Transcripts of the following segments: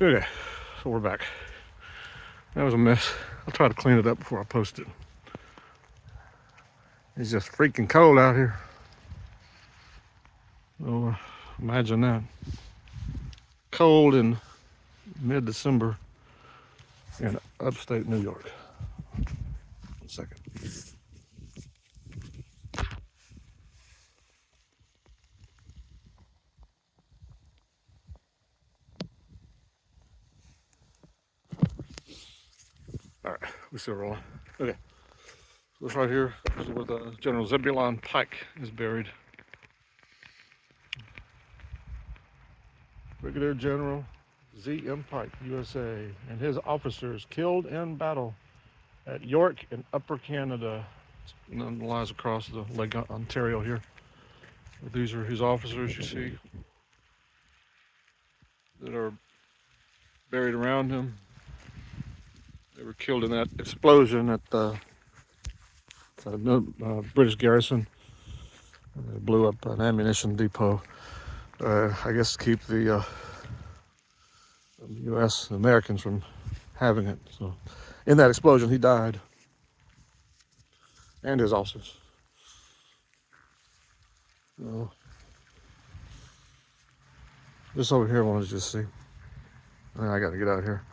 Okay, so we're back. That was a mess. I'll try to clean it up before I post it. It's just freaking cold out here. So imagine that. Cold in mid-December in upstate New York. 1 second. All right, we're still rolling. Okay, so this right here is where the General Zebulon Pike is buried. Brigadier General Z.M. Pike, USA, and his officers killed in battle at York in Upper Canada. And then lies across the Lake Ontario here. These are his officers you see that are buried around him. They were killed in that explosion at the British garrison. They blew up an ammunition depot, I guess to keep the U.S. Americans from having it. So, in that explosion, he died, and his officers. So, this over here, I wanted to just see. I got to get out of here.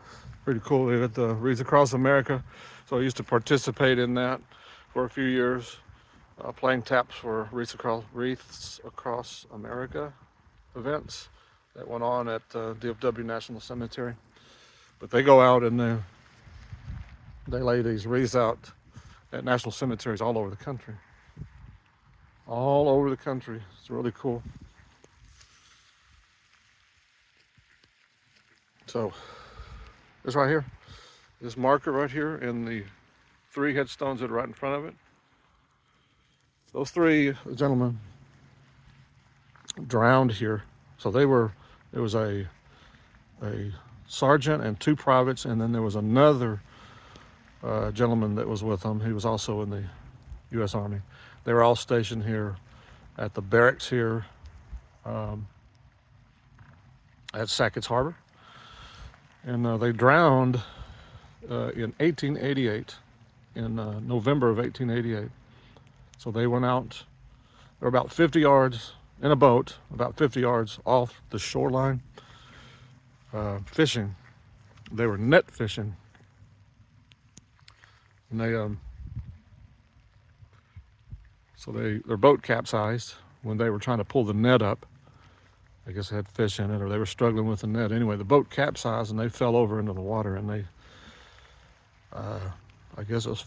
Pretty cool. They got the Wreaths Across America. So I used to participate in that for a few years, playing taps for Wreaths Across America events that went on at DFW National Cemetery. But they go out and they lay these wreaths out at national cemeteries all over the country. All over the country. It's really cool. So this right here, this marker right here, and the 3 headstones that are right in front of it. Those 3 gentlemen drowned here. So there was a sergeant and 2 privates, and then there was another gentleman that was with them. He was also in the U.S. Army. They were all stationed here at the barracks here at Sackets Harbor. And they drowned in 1888, in November of 1888. So they went out, they were about 50 yards in a boat, about 50 yards off the shoreline, fishing. They were net fishing. And their boat capsized when they were trying to pull the net up. I guess it had fish in it, or they were struggling with the net. Anyway, the boat capsized and they fell over into the water, and they, I guess it was,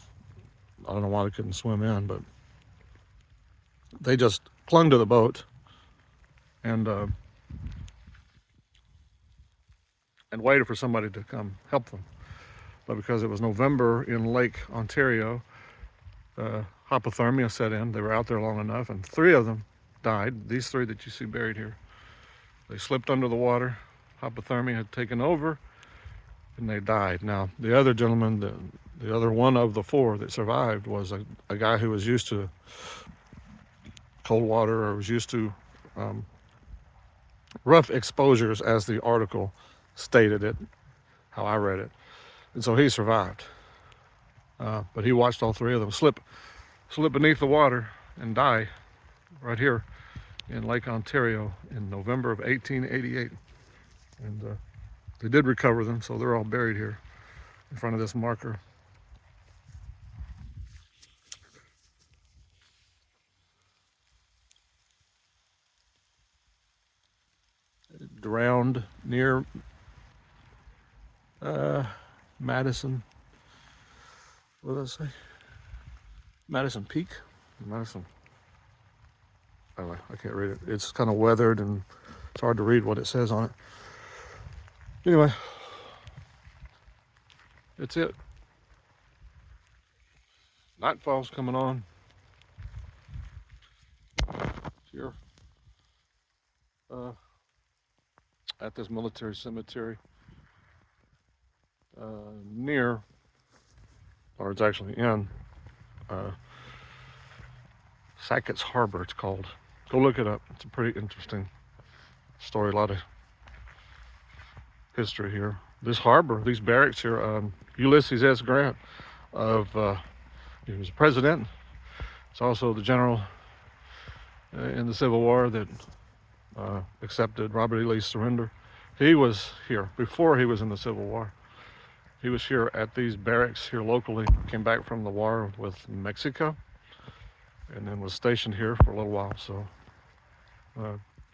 I don't know why they couldn't swim in, but they just clung to the boat and waited for somebody to come help them. But because it was November in Lake Ontario, hypothermia set in. They were out there long enough, and 3 of them died. These 3 that you see buried here. They slipped under the water. Hypothermia had taken over, and they died. Now, the other gentleman, the other one of the 4 that survived, was a guy who was used to cold water, or was used to rough exposures, as the article stated it, how I read it. And so he survived. But he watched all 3 of them slip beneath the water and die right here in Lake Ontario in November of 1888. And they did recover them, so they're all buried here in front of this marker. Drowned near Madison. What did I say? Madison Peak? Madison. Anyway, I can't read it. It's kind of weathered and it's hard to read what it says on it. Anyway, that's it. Nightfall's coming on. Here at this military cemetery near, or it's actually in Sackets Harbor, it's called. Go look it up. It's a pretty interesting story. A lot of history here. This harbor, these barracks here, Ulysses S. Grant he was president. It's also the general in the Civil War that accepted Robert E. Lee's surrender. He was here before he was in the Civil War. He was here at these barracks here locally, came back from the war with Mexico, and then was stationed here for a little while. So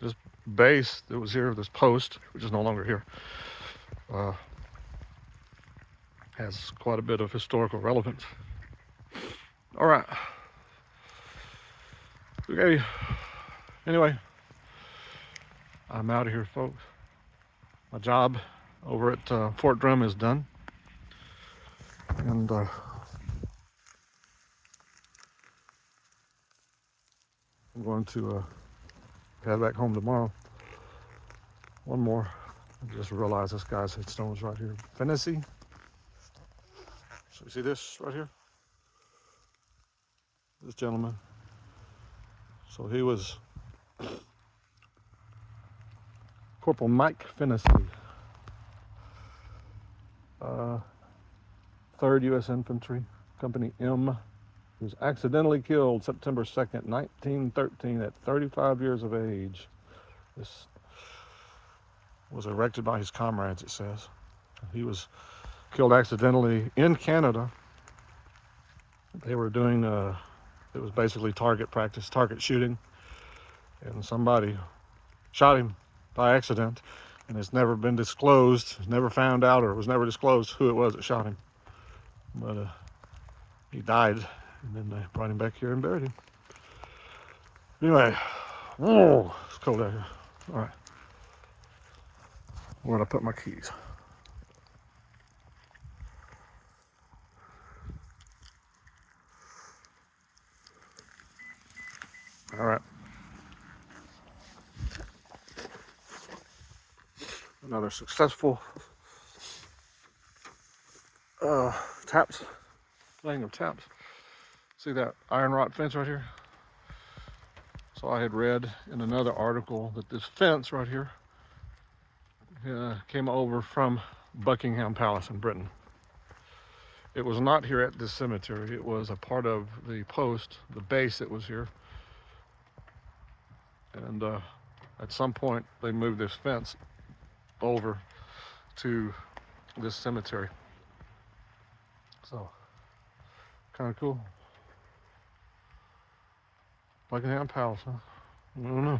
this base that was here, this post, which is no longer here, has quite a bit of historical relevance. All right. Okay. Anyway, I'm out of here, folks. My job over at Fort Drum is done. And I'm going to head back home tomorrow. One more. I just realized this guy's headstone was right here. Fennessy. So you see this right here? This gentleman. So he was Corporal Mike Fennessy, 3rd U.S. Infantry, Company M. He was accidentally killed September 2nd, 1913 at 35 years of age. This was erected by his comrades, it says. He was killed accidentally in Canada. They were doing, it was basically target practice, target shooting. And somebody shot him by accident. And it's never been disclosed, never found out, or it was never disclosed who it was that shot him. But he died, and then they brought him back here and buried him. Anyway, oh, it's cold out here. All right. Where did I put my keys? All right. Another successful taps, laying of taps. See that iron rod fence right here? So I had read in another article that this fence right here came over from Buckingham Palace in Britain. It was not here at this cemetery. It was a part of the post, the base that was here. And at some point they moved this fence over to this cemetery. So, kind of cool. Buckingham Palace, huh? I don't know.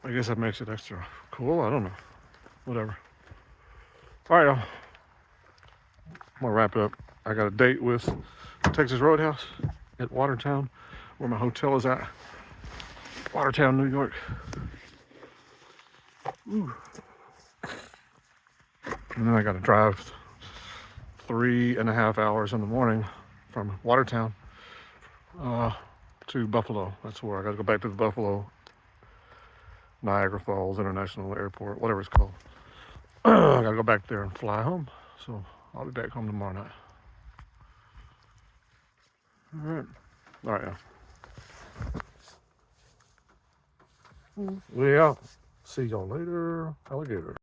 I guess that makes it extra cool. I don't know. Whatever. All right, y'all. I'm gonna wrap it up. I got a date with Texas Roadhouse at Watertown, where my hotel is at. Watertown, New York. Ooh. And then I got to drive 3.5 hours in the morning from Watertown to Buffalo. That's where I got to go back to the Buffalo Niagara Falls International Airport, whatever it's called. I got to go back there and fly home. So I'll be back home tomorrow night. All right, yeah. We out. See y'all later, alligator.